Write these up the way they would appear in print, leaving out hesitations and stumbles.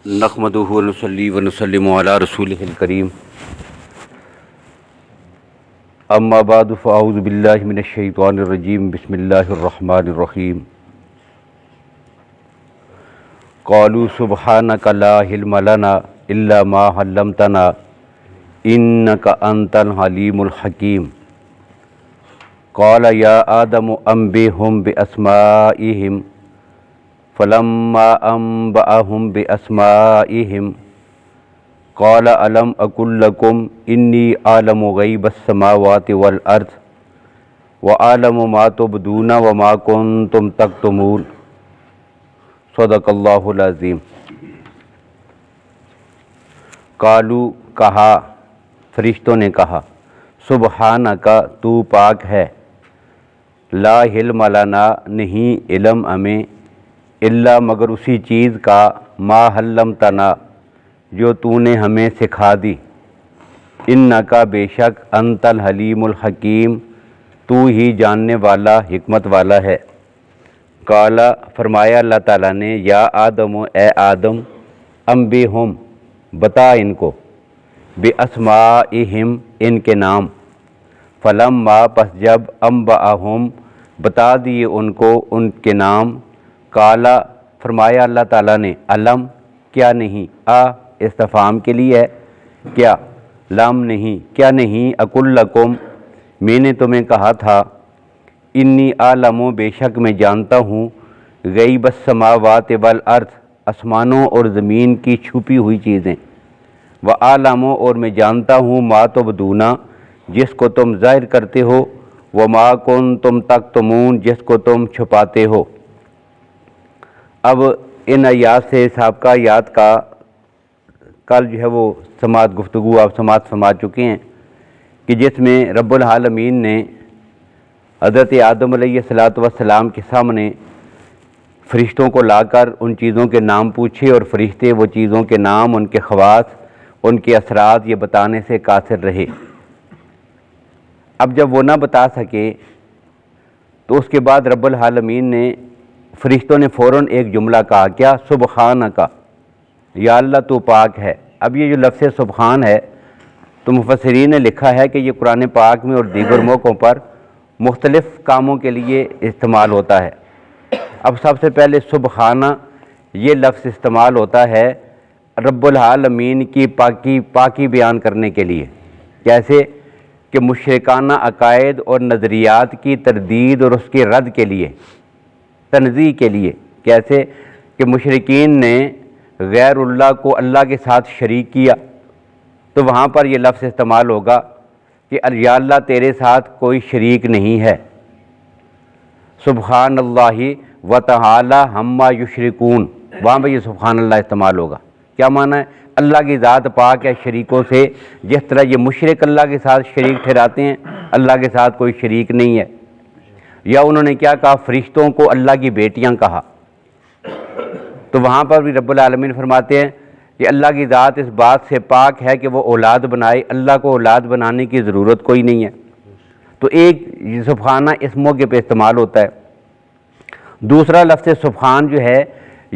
نحمدہ ونصلی ونسلم علی رسولہ الکریم اما بعد فاعوذ باللہ من الشیطان الرجیم بسم اللہ الرحمن الرحیم قالوا سبحانک لا علم لنا الا ما علمتنا انک انت العلیم الحکیم قال یا آدم انبئہم باسمائہم فلما انبأهم باسمائهم قال الم اقل لكم انی اعلم غیب السماوات والارض واعلم ما تبدون وما کنتم تکتمون صدق اللہ العظیم۔ قالو کہا، فرشتوں نے کہا، سبحانک تو پاک ہے، لا علم لنا نہیں علم ہمیں، الا مگر اسی چیز کا، ما علمتنا جو تو نے ہمیں سکھا دی، انکا بے شک انت الحلیم الحکیم تو ہی جاننے والا حکمت والا ہے۔ قال فرمایا اللہ تعالیٰ نے، یا آدم اے آدم، انبئہم بتا ان کو، باسمائہم ان کے نام، فلما پس جب انبأہم بتا دیے ان کو ان کے نام، قال فرمایا اللہ تعالیٰ نے، علم کیا نہیں، استفہام کے لیے ہے، کیا لام نہیں، کیا نہیں، اقل لکم میں نے تمہیں کہا تھا، انی اعلم بے شک میں جانتا ہوں، غیب السماوات والارض آسمانوں اور زمین کی چھپی ہوئی چیزیں، واعلم اور میں جانتا ہوں، ما تبدون جس کو تم ظاہر کرتے ہو، وما کنتم تکتمون جس کو تم چھپاتے ہو۔ اب ان آیات سے سابقہ آیات کا کل جو ہے وہ سماعت گفتگو آپ سماعت چکے ہیں کہ جس میں رب العالمین نے حضرت آدم علیہ السلام کے سامنے فرشتوں کو لا کر ان چیزوں کے نام پوچھے، اور فرشتے وہ چیزوں کے نام، ان کے خواص، ان کے اثرات یہ بتانے سے قاصر رہے۔ اب جب وہ نہ بتا سکے تو اس کے بعد رب العالمین نے، فرشتوں نے فوراً ایک جملہ کہا، کیا؟ سبحانک، یا اللہ تو پاک ہے۔ اب یہ جو لفظ سبحان ہے تو مفسرین نے لکھا ہے کہ یہ قرآن پاک میں اور دیگر موقعوں پر مختلف کاموں کے لیے استعمال ہوتا ہے۔ اب سب سے پہلے سبحانہ یہ لفظ استعمال ہوتا ہے رب العالمین کی پاکی بیان کرنے کے لیے، جیسے کہ مشرکانہ عقائد اور نظریات کی تردید اور اس کے رد کے لیے، تنزیہ کے لیے، کیسے کہ مشرکین نے غیر اللہ کو اللہ کے ساتھ شریک کیا تو وہاں پر یہ لفظ استعمال ہوگا کہ یا اللہ تیرے ساتھ کوئی شریک نہیں ہے۔ سبحان اللہ و تعالی عما یشرکون، وہاں پہ یہ سبحان اللہ استعمال ہوگا۔ کیا معنی ہے؟ اللہ کی ذات پاک ہے شریکوں سے، جس طرح یہ مشرک اللہ کے ساتھ شریک ٹھہراتے ہیں، اللہ کے ساتھ کوئی شریک نہیں ہے۔ یا انہوں نے کیا کہا؟ فرشتوں کو اللہ کی بیٹیاں کہا، تو وہاں پر بھی رب العالمین فرماتے ہیں کہ اللہ کی ذات اس بات سے پاک ہے کہ وہ اولاد بنائے، اللہ کو اولاد بنانے کی ضرورت کوئی نہیں ہے۔ تو ایک سبحانہ اس موقع پہ استعمال ہوتا ہے۔ دوسرا لفظ سبحان جو ہے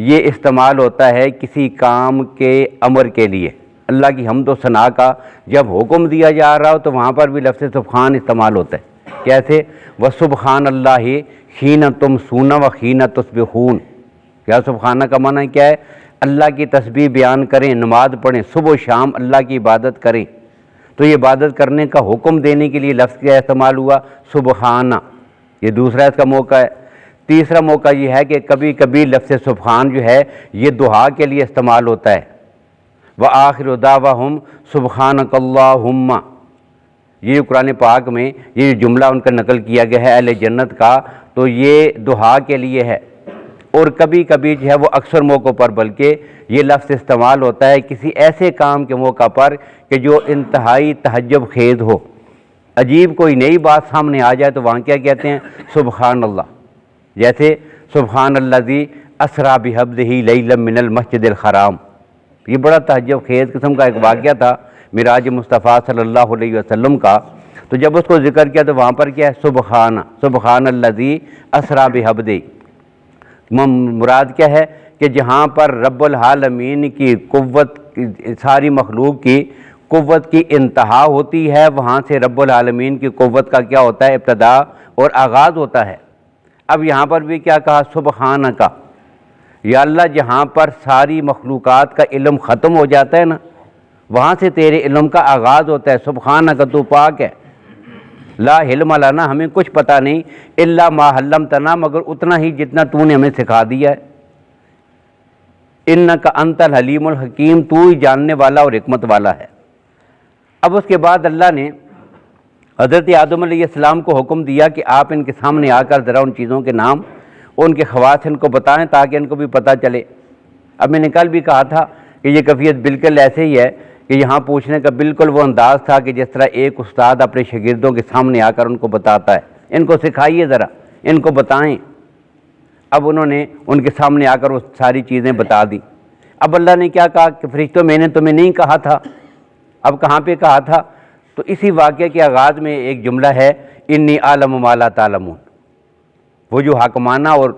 یہ استعمال ہوتا ہے کسی کام کے امر کے لیے، اللہ کی حمد و ثنا کا جب حکم دیا جا رہا ہو تو وہاں پر بھی لفظ سبحان استعمال ہوتا ہے۔ کیسے؟ وَسُبْحَانَ اللَّهِ حِینَ تُمْسُونَ وَحِینَ تُصْبِحُونَ۔ کیا سبحانہ کا معنی کیا ہے؟ اللہ کی تسبیح بیان کریں، نماز پڑھیں، صبح و شام اللہ کی عبادت کریں۔ تو یہ عبادت کرنے کا حکم دینے کے لیے لفظ کیا استعمال ہوا؟ سبحانہ۔ یہ دوسرا اس کا موقع ہے۔ تیسرا موقع یہ ہے کہ کبھی کبھی لفظ سبحان جو ہے یہ دعا کے لیے استعمال ہوتا ہے۔ وَآخِرُ دَعْوَاهُمْ سُبْحَانَكَ اللَّهُمَّ، یہ قرآن پاک میں یہ جملہ ان کا نقل کیا گیا ہے اہل جنت کا، تو یہ دعا کے لیے ہے۔ اور کبھی کبھی جو ہے وہ اکثر موقعوں پر بلکہ یہ لفظ استعمال ہوتا ہے کسی ایسے کام کے موقع پر کہ جو انتہائی تعجب خیز ہو، عجیب کوئی نئی بات سامنے آ جائے تو وہاں کیا کہتے ہیں؟ سبحان اللہ۔ جیسے سبحان الذی اسریٰ بعبدہ لیلا من المسجد الحرام، یہ بڑا تعجب خیز قسم کا ایک واقعہ تھا معراج مصطفیٰ صلی اللہ علیہ وسلم کا، تو جب اس کو ذکر کیا تو وہاں پر کیا ہے؟ سبحان الذی اسریٰ بعبدہ۔ مراد کیا ہے کہ جہاں پر رب العالمین کی قوت، ساری مخلوق کی قوت کی انتہا ہوتی ہے، وہاں سے رب العالمین کی قوت کا کیا ہوتا ہے؟ ابتدا اور آغاز ہوتا ہے۔ اب یہاں پر بھی کیا کہا؟ سبحانک، یا اللہ جہاں پر ساری مخلوقات کا علم ختم ہو جاتا ہے نا، وہاں سے تیرے علم کا آغاز ہوتا ہے۔ سبحانک، تو پاک ہے۔ لا علم لنا، ہمیں کچھ پتہ نہیں، الا ما علمتنا، مگر اتنا ہی جتنا تو نے ہمیں سکھا دیا ہے۔ انک انت الحلیم الحکیم، تو ہی جاننے والا اور حکمت والا ہے۔ اب اس کے بعد اللہ نے حضرت آدم علیہ السلام کو حکم دیا کہ آپ ان کے سامنے آ کر ذرا ان چیزوں کے نام، ان کے خواص ان کو بتائیں تاکہ ان کو بھی پتہ چلے۔ اب میں نے کل بھی کہا تھا کہ یہ کیفیت بالکل ایسے ہی ہے کہ یہاں پوچھنے کا بالکل وہ انداز تھا کہ جس طرح ایک استاد اپنے شاگردوں کے سامنے آ کر ان کو بتاتا ہے، ان کو سکھائیے ذرا، ان کو بتائیں۔ اب انہوں نے ان کے سامنے آ کر وہ ساری چیزیں بتا دی۔ اب اللہ نے کیا کہا کہ فرشتوں میں نے تمہیں نہیں کہا تھا؟ اب کہاں پہ کہا تھا؟ تو اسی واقعے کے آغاز میں ایک جملہ ہے، انی اعلم ما لا تعلمون۔ وہ جو حاکمانہ اور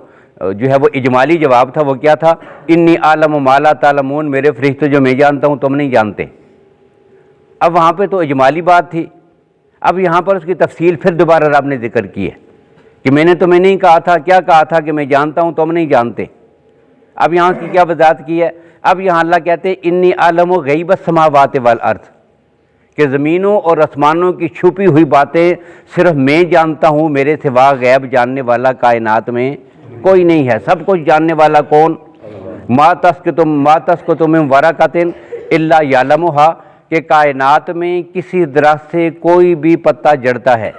جو ہے وہ اجمالی جواب تھا، وہ کیا تھا؟ انی اعلم ما لا تعلمون، میرے فرشتے جو میں جانتا ہوں تم نہیں جانتے۔ اب وہاں پہ تو اجمالی بات تھی، اب یہاں پر اس کی تفصیل پھر دوبارہ رب نے ذکر کی ہے کہ میں نے تمہیں نہیں کہا تھا، کیا کہا تھا کہ میں جانتا ہوں تم نہیں جانتے۔ اب یہاں کی کیا وضاحت کی ہے؟ اب یہاں اللہ کہتے ہیں انی اعلم غیب السماوات والارض، کہ زمینوں اور آسمانوں کی چھپی ہوئی باتیں صرف میں جانتا ہوں، میرے سوا غیب جاننے والا کائنات میں کوئی نہیں ہے۔ سب کچھ جاننے والا کون؟ ما تسقط من ورقۃ الا یعلمھا، کہ کائنات میں کسی درخت سے کوئی بھی پتا جڑتا ہے،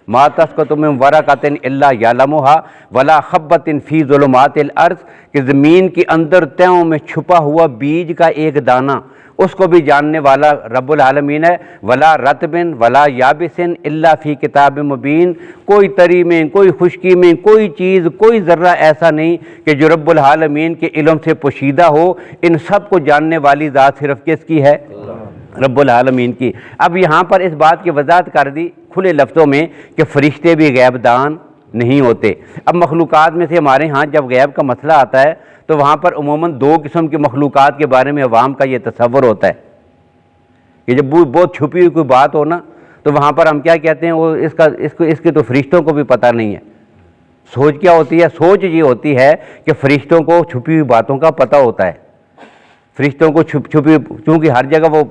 ما تسقط من ورقۃ الا یعلمھا ولا حبۃ فی ظلمات الارض، کہ زمین کے اندر تہوں میں چھپا ہوا بیج کا ایک دانہ، اس کو بھی جاننے والا رب العالمین ہے۔ ولا رطب ولا یابس الا فی کتاب مبین، کوئی تری میں، کوئی خشکی میں، کوئی چیز، کوئی ذرہ ایسا نہیں کہ جو رب العالمین کے علم سے پوشیدہ ہو۔ ان سب کو جاننے والی ذات صرف کس کی ہے؟ رب العالمین کی۔ اب یہاں پر اس بات کی وضاحت کر دی کھلے لفظوں میں کہ فرشتے بھی غیب دان نہیں ہوتے۔ اب مخلوقات میں سے ہمارے ہاں جب غیب کا مسئلہ آتا ہے تو وہاں پر عموماً دو قسم کی مخلوقات کے بارے میں عوام کا یہ تصور ہوتا ہے کہ جب بہت چھپی ہوئی کوئی بات ہو نا تو وہاں پر ہم کیا کہتے ہیں، وہ اس کے تو فرشتوں کو بھی پتہ نہیں ہے۔ سوچ کیا ہوتی ہے؟ سوچ یہ ہوتی ہے کہ فرشتوں کو چھپی ہوئی باتوں کا پتہ ہوتا ہے، فرشتوں کو چھپی، چونکہ ہر جگہ وہ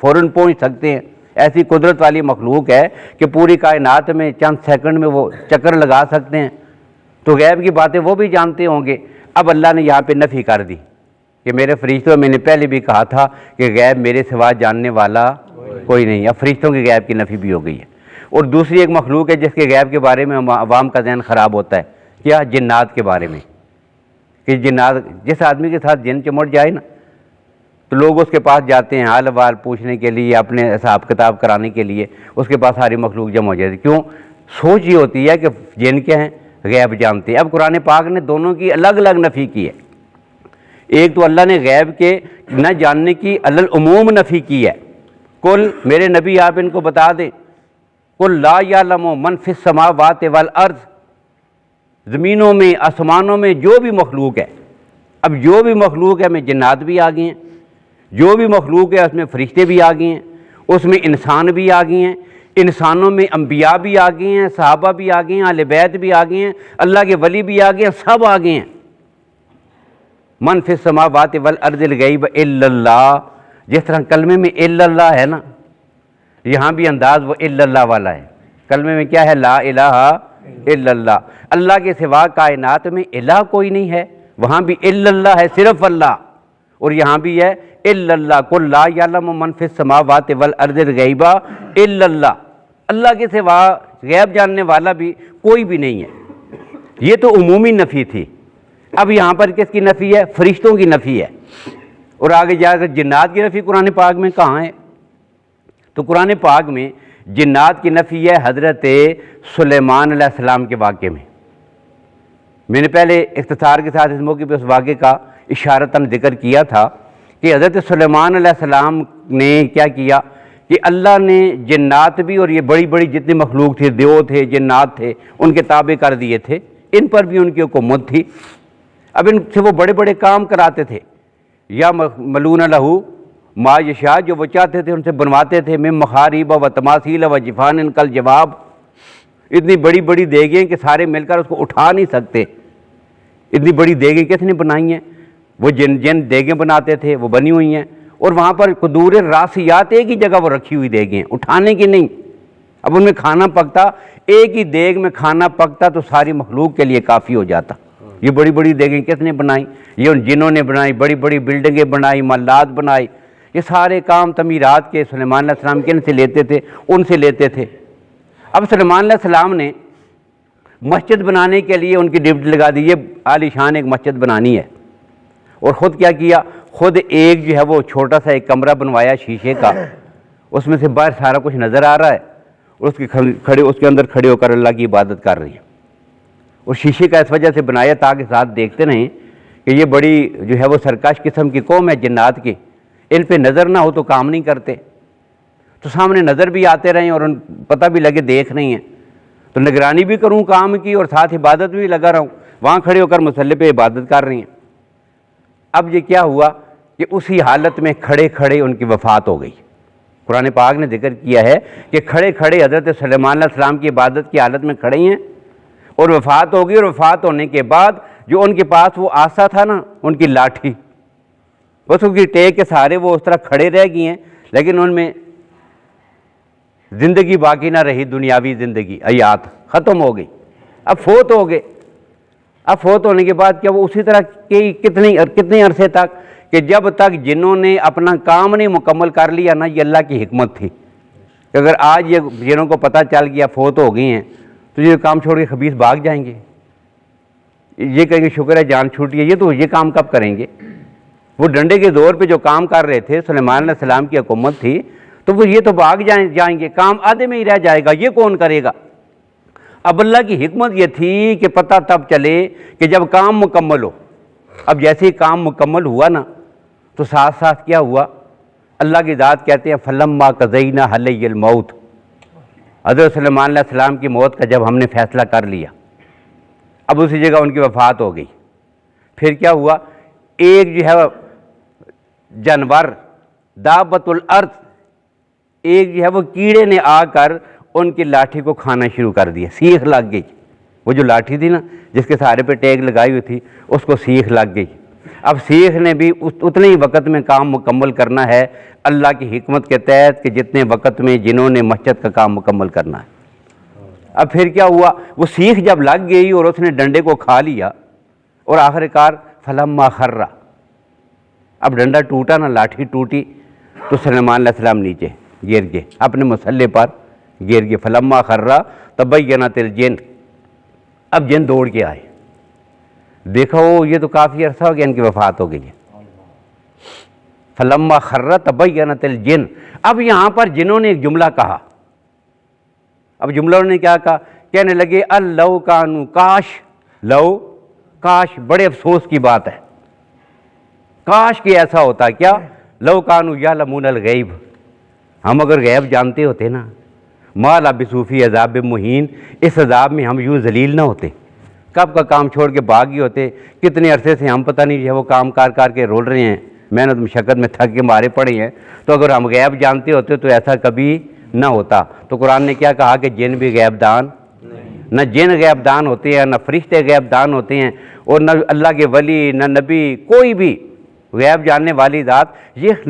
فوراً پہنچ سکتے ہیں، ایسی قدرت والی مخلوق ہے کہ پوری کائنات میں چند سیکنڈ میں وہ چکر لگا سکتے ہیں، تو غیب کی باتیں وہ بھی جانتے ہوں گے۔ اب اللہ نے یہاں پہ نفی کر دی کہ میرے فرشتوں، میں نے پہلے بھی کہا تھا کہ غیب میرے سوا جاننے والا کوئی نہیں۔ اب فرشتوں کی غیب کی نفی بھی ہو گئی ہے۔ اور دوسری ایک مخلوق ہے جس کے غیب کے بارے میں عوام کا ذہن خراب ہوتا ہے، کیا؟ جنات کے بارے میں، کہ جنات، جس آدمی کے ساتھ جن چمٹ جائے نا تو لوگ اس کے پاس جاتے ہیں حال وال پوچھنے کے لیے، اپنے حساب کتاب کرانے کے لیے، اس کے پاس ساری مخلوق جمع ہو جاتی۔ کیوں؟ سوچ یہ ہوتی ہے کہ جن کیا ہیں؟ غیب جانتے ہیں۔ اب قرآن پاک نے دونوں کی الگ الگ نفی کی ہے۔ ایک تو اللہ نے غیب کے نہ جاننے کی علی العموم نفی کی ہے، کل میرے نبی آپ ان کو بتا دیں، کل لا یعلم من فی السماوات والارض، زمینوں میں آسمانوں میں جو بھی مخلوق ہے، اب جو بھی مخلوق ہے میں جنات بھی آ گئے ہیں، جو بھی مخلوق ہے اس میں فرشتے بھی آ گئے ہیں، اس میں انسان بھی آ گئے ہیں، انسانوں میں انبیاء بھی آ گئے ہیں، صحابہ بھی آ گئے ہیں، اہل بیت بھی آ گئے ہیں، اللہ کے ولی بھی آ گئے ہیں، سب آ گئے ہیں۔ من فی السماوات والارض الغیب الا اللہ، جس طرح کلمے میں الا اللہ ہے نا، یہاں بھی انداز وہ الا اللہ والا ہے۔ کلمے میں کیا ہے؟ لا الہ الا اللہ، اللہ کے سوا کائنات میں الہ کوئی نہیں ہے، وہاں بھی الا اللہ ہے، صرف اللہ، اور یہاں بھی ہے الا اللہ، قل لا یعلم من فی السماوات والارض الغیب الا اللہ، اللہ کے سوا غیب جاننے والا بھی کوئی بھی نہیں ہے۔ یہ تو عمومی نفی تھی۔ اب یہاں پر کس کی نفی ہے؟ فرشتوں کی نفی ہے۔ اور آگے جا کر جنات کی نفی قرآن پاک میں کہاں ہے؟ تو قرآن پاک میں جنات کی نفی ہے حضرت سلیمان علیہ السلام کے واقعے میں۔ میں نے پہلے اختصار کے ساتھ اس موقع پہ اس واقعے کا اشارتاً ذکر کیا تھا کہ حضرت سلیمان علیہ السلام نے کیا کیا کہ اللہ نے جنات بھی اور یہ بڑی بڑی جتنی مخلوق تھی، دیو تھے، جنات تھے، ان کے تابع کر دیے تھے، ان پر بھی ان کی حکومت تھی۔ اب ان سے وہ بڑے بڑے کام کراتے تھے، یا ملون لہو ما یشاء، جو وہ چاہتے تھے ان سے بنواتے تھے، من محاریب و تماثیل و جفان کل جواب، اتنی بڑی بڑی دیگیں کہ سارے مل کر اس کو اٹھا نہیں سکتے، اتنی بڑی دیگیں کس نے بنائی ہیں؟ وہ جن دیگیں بناتے تھے وہ بنی ہوئی ہیں، اور وہاں پر قدور راسیات ایک ہی جگہ وہ رکھی ہوئی دیگیں، اٹھانے کی نہیں۔ اب ان میں کھانا پکتا، ایک ہی دیگ میں کھانا پکتا تو ساری مخلوق کے لیے کافی ہو جاتا۔ یہ بڑی بڑی دیگیں کس نے بنائی؟ یہ ان جنہوں نے بنائی، بڑی بڑی بلڈنگیں بنائی، محلات بنائی، یہ سارے کام تعمیرات کے سلیمان علیہ السلام کن سے لیتے تھے؟ ان سے لیتے تھے۔ اب سلیمان علیہ السلام نے مسجد بنانے کے لیے ان کی ڈیوٹی لگا دی، یہ عالی شان ایک مسجد بنانی ہے، اور خود کیا کیا؟ خود ایک جو ہے وہ چھوٹا سا ایک کمرہ بنوایا شیشے کا، اس میں سے باہر سارا کچھ نظر آ رہا ہے، اور اس کے اندر کھڑے ہو کر اللہ کی عبادت کر رہی ہیں۔ اور شیشے کا اس وجہ سے بنایا تاکہ ساتھ دیکھتے رہیں کہ یہ بڑی جو ہے وہ سرکش قسم کی قوم ہے جنات کی، ان پہ نظر نہ ہو تو کام نہیں کرتے، تو سامنے نظر بھی آتے رہیں اور پتہ بھی لگے دیکھ رہی ہیں، تو نگرانی بھی کروں کام کی اور ساتھ عبادت بھی لگا رہا ہوں، وہاں کھڑے ہو کر مصلی پہ عبادت کر رہی ہیں۔ اب یہ کیا ہوا کہ اسی حالت میں کھڑے کھڑے ان کی وفات ہو گئی۔ قرآن پاک نے ذکر کیا ہے کہ کھڑے کھڑے حضرت سلیمان علیہ السلام کی عبادت کی حالت میں کھڑے ہیں اور وفات ہو گئی، اور وفات ہونے کے بعد جو ان کے پاس وہ آسا تھا نا، ان کی لاٹھی، بس ان کی ٹیک کے سہارے وہ اس طرح کھڑے رہ گئے ہیں، لیکن ان میں زندگی باقی نہ رہی، دنیاوی زندگی، حیات ختم ہو گئی، اب فوت ہو گئے۔ اب فوت ہونے کے بعد کیا وہ اسی طرح کتنے عرصے تک، کہ جب تک جنہوں نے اپنا کام نہیں مکمل کر لیا نا، یہ اللہ کی حکمت تھی کہ اگر آج یہ جنہوں کو پتہ چل گیا فوت ہو گئی ہیں تو یہ کام چھوڑ کے خبیث بھاگ جائیں گے، یہ کہیں گے شکر ہے جان چھوٹی ہے، یہ کام کب کریں گے؟ وہ ڈنڈے کے زور پہ جو کام کر رہے تھے، سلیمان علیہ السلام کی حکومت تھی، تو وہ یہ تو بھاگ جائیں گے، کام آدھے میں ہی رہ جائے گا، یہ کون کرے گا؟ اب اللہ کی حکمت یہ تھی کہ پتہ تب چلے کہ جب کام مکمل ہو۔ اب جیسے ہی کام مکمل ہوا نا، تو ساتھ ساتھ کیا ہوا؟ اللہ کی ذات کہتے ہیں فلما قضینا علی الموت، حضرت سلیمان علیہ السلام کی موت کا جب ہم نے فیصلہ کر لیا، اب اسی جگہ ان کی وفات ہو گئی۔ پھر کیا ہوا؟ ایک جو ہے جانور دابۃ الارض، ایک جو ہے وہ کیڑے نے آ کر ان کی لاٹھی کو کھانا شروع کر دیا، سیخ لگ گئی، وہ جو لاٹھی تھی نا جس کے سہارے پہ ٹیگ لگائی ہوئی تھی، اس کو سیخ لگ گئی۔ اب سیخ نے بھی اتنے ہی وقت میں کام مکمل کرنا ہے اللہ کی حکمت کے تحت کہ جتنے وقت میں جنہوں نے مسجد کا کام مکمل کرنا ہے۔ اب پھر کیا ہوا؟ وہ سیخ جب لگ گئی اور اس نے ڈنڈے کو کھا لیا، اور آخر کار فلما خر، اب ڈنڈا ٹوٹا نا، لاٹھی ٹوٹی، تو سلیمان علیہ السلام نیچے گر گئے، اپنے مصلی پر گر گئے۔ فلما خر تبینت الجن، اب جن دوڑ کے آئے، دیکھا وہ یہ تو کافی عرصہ ہو گیا ان کی وفات ہو گئی ہے۔ فلما خر تبینت الجن، اب یہاں پر جنہوں نے ایک جملہ کہا، اب جملہ انہوں نے کیا کہا؟ کہنے لگے اللو کانو، کاش، لو کاش، بڑے افسوس کی بات ہے، کاش کہ ایسا ہوتا، کیا؟ لو کانو یعلمون الغیب، ہم اگر غیب جانتے ہوتے نا، ما لبثوا فی عذاب مہین، اس عذاب میں ہم یوں ذلیل نہ ہوتے، کب کا کام چھوڑ کے بھاگ ہی ہوتے، کتنے عرصے سے ہم پتہ نہیں جو ہے وہ کام کر کے رول رہے ہیں، محنت مشقت میں تھک کے مارے پڑے ہیں، تو اگر ہم غیب جانتے ہوتے تو ایسا کبھی نہ ہوتا۔ تو قرآن نے کیا کہا کہ جن بھی غیب دان، نہ جن غیب دان ہوتے ہیں، نہ فرشتے غیب دان ہوتے ہیں، اور نہ اللہ کے ولی، نہ نبی، کوئی بھی غیب جاننے والی ذات۔ یہ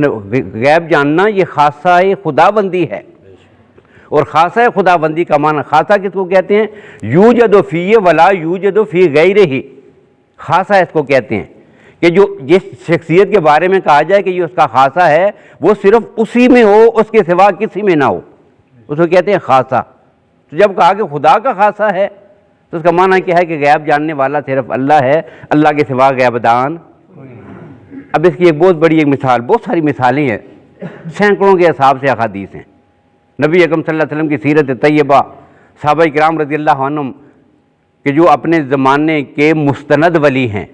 غیب جاننا یہ خاصہ خداوندی ہے، اور خاصہ خداوندی کا معنی، خاصہ کس کو کہتے ہیں؟ یوجد فی ولا یوجد فی غیرہ، خاصہ اس کو کہتے ہیں کہ جو جس شخصیت کے بارے میں کہا جائے کہ یہ اس کا خاصہ ہے، وہ صرف اسی میں ہو، اس کے سوا کسی میں نہ ہو، اس کو کہتے ہیں خاصہ۔ تو جب کہا کہ خدا کا خاصہ ہے تو اس کا معنی کیا ہے کہ غیب جاننے والا صرف اللہ ہے، اللہ کے سوا غیب دان۔ اب اس کی ایک بہت بڑی ایک مثال، بہت ساری مثالیں ہیں، سینکڑوں کے حساب سے احادیث ہیں۔ نبی اکرم صلی اللہ علیہ وسلم کی سیرت طیبہ، صحابہ کرام رضی اللہ عنہم کہ جو اپنے زمانے کے مستند ولی ہیں،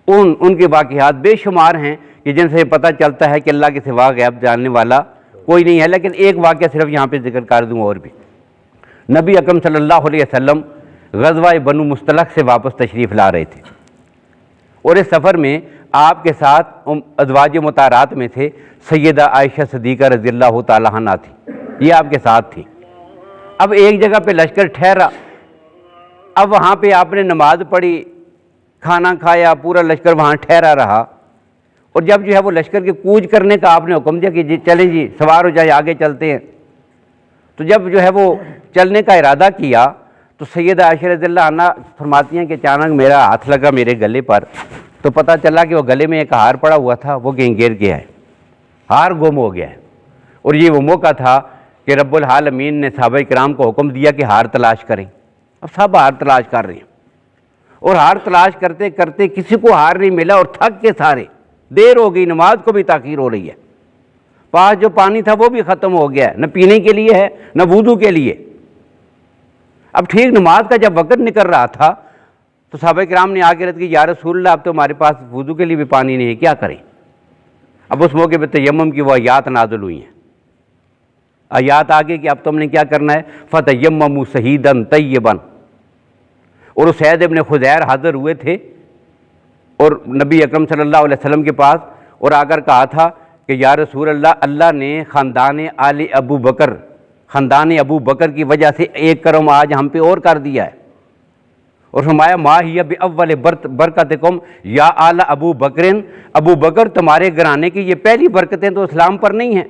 ان کے واقعات بے شمار ہیں کہ جن سے پتہ چلتا ہے کہ اللہ کے سوا غیب جاننے والا کوئی نہیں ہے۔ لیکن ایک واقعہ صرف یہاں پہ ذکر کر دوں، اور بھی نبی اکرم صلی اللہ علیہ وسلم غزوہ بنو مستلق سے واپس تشریف لا رہے تھے، اور اس سفر میں آپ کے ساتھ ازواج مطہرات میں سے سیدہ عائشہ صدیقہ رضی اللہ تعالیٰ عنہا تھی، یہ آپ کے ساتھ تھی۔ اب ایک جگہ پہ لشکر ٹھہرا، اب وہاں پہ آپ نے نماز پڑھی، کھانا کھایا، پورا لشکر وہاں ٹھہرا رہا، اور جب جو ہے وہ لشکر کے کوچ کرنے کا آپ نے حکم دیا کہ جی چلیں جی سوار ہو جائے، آگے چلتے ہیں، تو جب جو ہے وہ چلنے کا ارادہ کیا تو سیدہ عائشہ رضی اللہ عنہا فرماتی ہیں کہ اچانک میرا ہاتھ لگا میرے گلے پر، تو پتہ چلا کہ وہ گلے میں ایک ہار پڑا ہوا تھا، وہ کہیں گر گیا ہے، ہار گم ہو گیا ہے۔ اور یہ وہ موقع تھا کہ رب العالمین نے صحابہ کرام کو حکم دیا کہ ہار تلاش کریں۔ اب سب ہار تلاش کر رہے ہیں، اور ہار تلاش کرتے کرتے کسی کو ہار نہیں ملا، اور تھک کے سارے، دیر ہو گئی، نماز کو بھی تاخیر ہو رہی ہے، پاس جو پانی تھا وہ بھی ختم ہو گیا ہے، نہ پینے کے لیے ہے نہ وضو کے لیے۔ اب ٹھیک نماز کا جب وقت نکل رہا تھا تو صحابہ کرام نے آ کے رد کی یا رسول اللہ اب تو ہمارے پاس وضو کے لیے بھی پانی نہیں ہے، کیا کریں؟ اب اس موقع پہ تیمم کی وہ آیات نازل ہوئی ہیں، آیات آگے کہ اب تم نے کیا کرنا ہے، فَتَيَمَّمُوا صَعِيدًا طَيِّبًا۔ اور اسید ابن خضیر حاضر ہوئے تھے اور نبی اکرم صلی اللہ علیہ وسلم کے پاس، اور آ کر کہا تھا کہ یا رسول اللہ، اللہ نے خاندان آل ابو بکر، خاندان ابو بکر کی وجہ سے ایک کرم آج ہم پہ اور کر دیا ہے، اور فرمایا ما ہی باول برکتکم یا آل ابو بکرن، ابو بکر تمہارے گھرانے کی یہ پہلی برکتیں تو اسلام پر نہیں ہیں،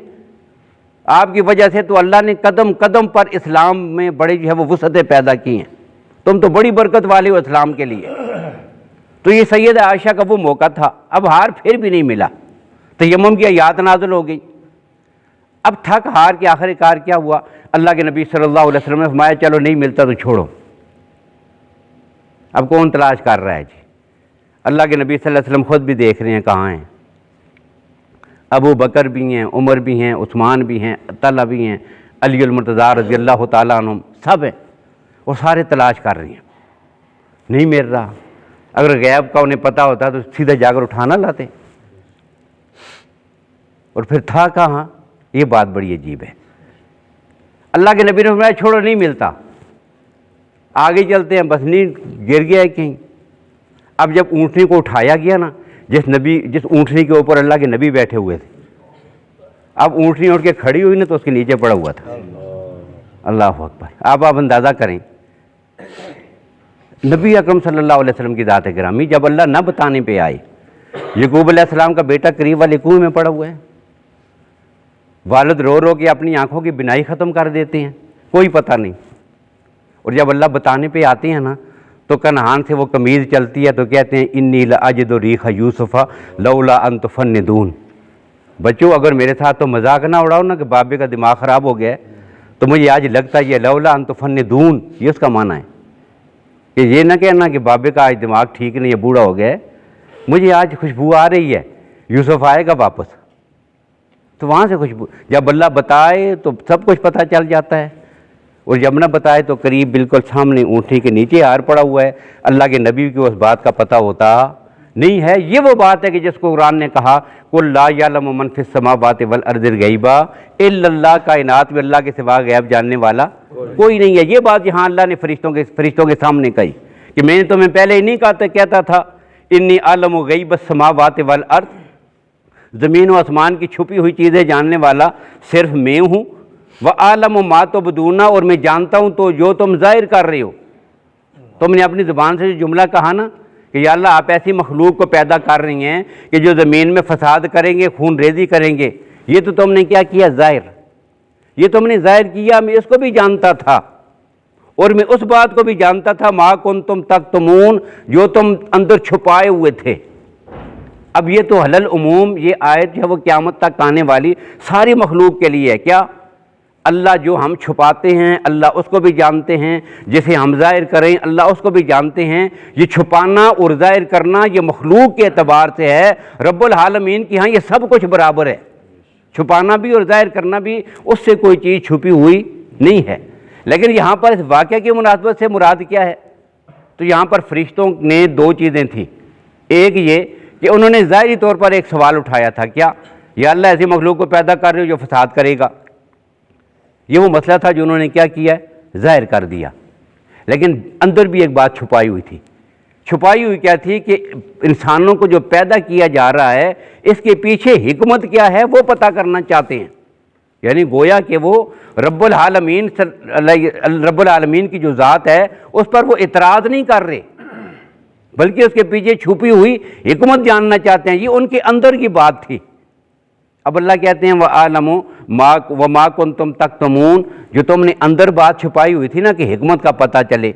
آپ کی وجہ سے تو اللہ نے قدم قدم پر اسلام میں بڑے جو ہے وہ وسعتیں پیدا کی ہیں، تم تو بڑی برکت والے ہو اسلام کے لیے۔ تو یہ سیدہ عائشہ کا وہ موقع تھا، اب ہار پھر بھی نہیں ملا، تیمم کی آیات نازل ہو گئی۔ اب تھک ہار کے آخر کار کیا ہوا، اللہ کے نبی صلی اللہ علیہ وسلم نے فرمایا چلو نہیں ملتا تو چھوڑو، اب کون تلاش کر رہا ہے جی؟ اللہ کے نبی صلی اللہ علیہ وسلم خود بھی دیکھ رہے ہیں کہاں ہیں، ابو بکر بھی ہیں، عمر بھی ہیں، عثمان بھی ہیں، طلحہ بھی ہیں، علی المرتضیٰ رضی اللہ تعالیٰ عنہم سب ہیں، اور سارے تلاش کر رہے ہیں، نہیں مل رہا۔ اگر غیب کا انہیں پتہ ہوتا تو سیدھا جا کر اٹھانا لاتے، اور پھر تھا کہاں؟ یہ بات بڑی عجیب ہے۔ اللہ کے نبی نے فرمایا چھوڑو نہیں ملتا، آگے چلتے ہیں، بس نہیں گر گیا ہے کہیں۔ اب جب اونٹنی کو اٹھایا گیا نا، جس اونٹنی کے اوپر اللہ کے نبی بیٹھے ہوئے تھے، اب اونٹنی اٹھ کے کھڑی ہوئی نا تو اس کے نیچے پڑا ہوا تھا۔ اللہ اکبر! آپ اندازہ کریں، نبی اکرم صلی اللہ علیہ وسلم کی ذات گرامی جب اللہ نہ بتانے پہ آئے، یعقوب علیہ السلام کا بیٹا قریب والے کنویں میں پڑا ہوا ہے، والد رو رو کے اپنی آنکھوں کی بینائی ختم کر دیتے ہیں، کوئی پتہ نہیں، اور جب اللہ بتانے پہ آتے ہیں نا تو کنعان سے وہ قمیض چلتی ہے تو کہتے ہیں انی لاجد ریح یوسف لولا ان تفندون۔ بچوں اگر میرے ساتھ تو مذاق نہ اڑاؤ نا کہ بابے کا دماغ خراب ہو گیا ہے، تو مجھے آج لگتا ہے یہ لولا ان تفندون، یہ اس کا معنی ہے کہ یہ نہ کہنا کہ بابے کا آج دماغ ٹھیک نہیں ہے، بوڑھا ہو گیا ہے، مجھے آج خوشبو آ رہی ہے، یوسف آئے گا واپس، تو وہاں سے خوشبو، جب اللہ بتائے تو سب کچھ پتہ چل جاتا ہے، اور جب نہ بتائے تو قریب بالکل سامنے اونٹنی کے نیچے ہار پڑا ہوا ہے، اللہ کے نبی کو اس بات کا پتہ ہوتا نہیں ہے۔ یہ وہ بات ہے کہ جس کو قرآن نے کہا قل لا یعلم من فی السماوات والارض الغیب الا اللہ، کائنات میں اللہ کے سوا غیب جاننے والا کوئی نہیں ہے۔ یہ بات یہاں اللہ نے فرشتوں کے سامنے کہی کہ میں نے تمہیں پہلے ہی نہیں کہتا تھا انی اعلم غیب السماوات والارض، زمین و آسمان کی چھپی ہوئی چیزیں جاننے والا صرف میں ہوں، وَأَعْلَمُ مَا تُبْدُونَ، اور میں جانتا ہوں تو جو تم ظاہر کر رہے ہو۔ تم نے اپنی زبان سے جو جملہ کہا نا کہ یا اللہ آپ ایسی مخلوق کو پیدا کر رہی ہیں کہ جو زمین میں فساد کریں گے، خون ریزی کریں گے، یہ تو تم نے کیا کیا؟ ظاہر، یہ تم نے ظاہر کیا، میں اس کو بھی جانتا تھا، اور میں اس بات کو بھی جانتا تھا ما کنتم تکتمون، جو تم اندر چھپائے ہوئے تھے۔ اب یہ تو حلل عموم، یہ آیت جو ہے وہ قیامت تک آنے والی ساری مخلوق کے لیے ہے۔ کیا؟ اللہ جو ہم چھپاتے ہیں اللہ اس کو بھی جانتے ہیں، جسے ہم ظاہر کریں اللہ اس کو بھی جانتے ہیں۔ یہ چھپانا اور ظاہر کرنا یہ مخلوق کے اعتبار سے ہے، رب العالمین کی ہاں یہ سب کچھ برابر ہے، چھپانا بھی اور ظاہر کرنا بھی، اس سے کوئی چیز چھپی ہوئی نہیں ہے۔ لیکن یہاں پر اس واقعہ کی مناسبت سے مراد کیا ہے؟ تو یہاں پر فرشتوں نے دو چیزیں تھیں، ایک یہ کہ انہوں نے ظاہری طور پر ایک سوال اٹھایا تھا، کیا؟ یا اللہ ایسی مخلوق کو پیدا کر رہے ہو جو فساد کرے گا، یہ وہ مسئلہ تھا جو انہوں نے کیا کیا ہے؟ ظاہر کر دیا۔ لیکن اندر بھی ایک بات چھپائی ہوئی تھی. چھپائی ہوئی کیا تھی کہ انسانوں کو جو پیدا کیا جا رہا ہے اس کے پیچھے حکمت کیا ہے وہ پتہ کرنا چاہتے ہیں. یعنی گویا کہ وہ رب العالمین کی جو ذات ہے اس پر وہ اعتراض نہیں کر رہے، بلکہ اس کے پیچھے چھپی ہوئی حکمت جاننا چاہتے ہیں. یہ ان کے اندر کی بات تھی. اب اللہ کہتے ہیں وَأَعْلَمُ وَمَا كُنْتُمْ تَكْتُمُونَ، جو تم نے اندر بات چھپائی ہوئی تھی نا کہ حکمت کا پتہ چلے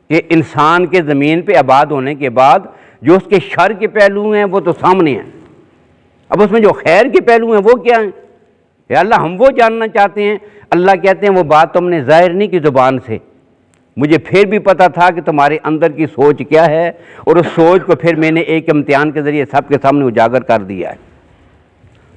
کہ انسان کے زمین پہ آباد ہونے کے بعد جو اس کے شر کے پہلو ہیں وہ تو سامنے ہیں، اب اس میں جو خیر کے پہلو ہیں وہ کیا ہیں؟ یا اللہ ہم وہ جاننا چاہتے ہیں. اللہ کہتے ہیں وہ بات تم نے ظاہر نہیں کی زبان سے، مجھے پھر بھی پتہ تھا کہ تمہارے اندر کی سوچ کیا ہے، اور اس سوچ کو پھر میں نے ایک امتحان کے ذریعے سب کے سامنے اجاگر کر دیا ہے.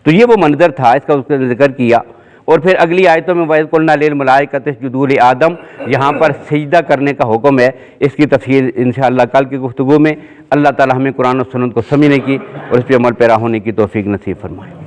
تو یہ وہ منظر تھا، اس کا اس نے ذکر کیا. اور پھر اگلی آیتوں میں وَإِذْ قُلْنَا لِلْمَلَائِكَةِ اسْجُدُوا لِآدَمَ، یہاں پر سجدہ کرنے کا حکم ہے. اس کی تفصیل انشاءاللہ کل کی گفتگو میں. اللہ تعالی ہمیں قرآن و سنت کو سمجھنے کی اور اس پہ عمل پیرا ہونے کی توفیق نصیب فرمائے.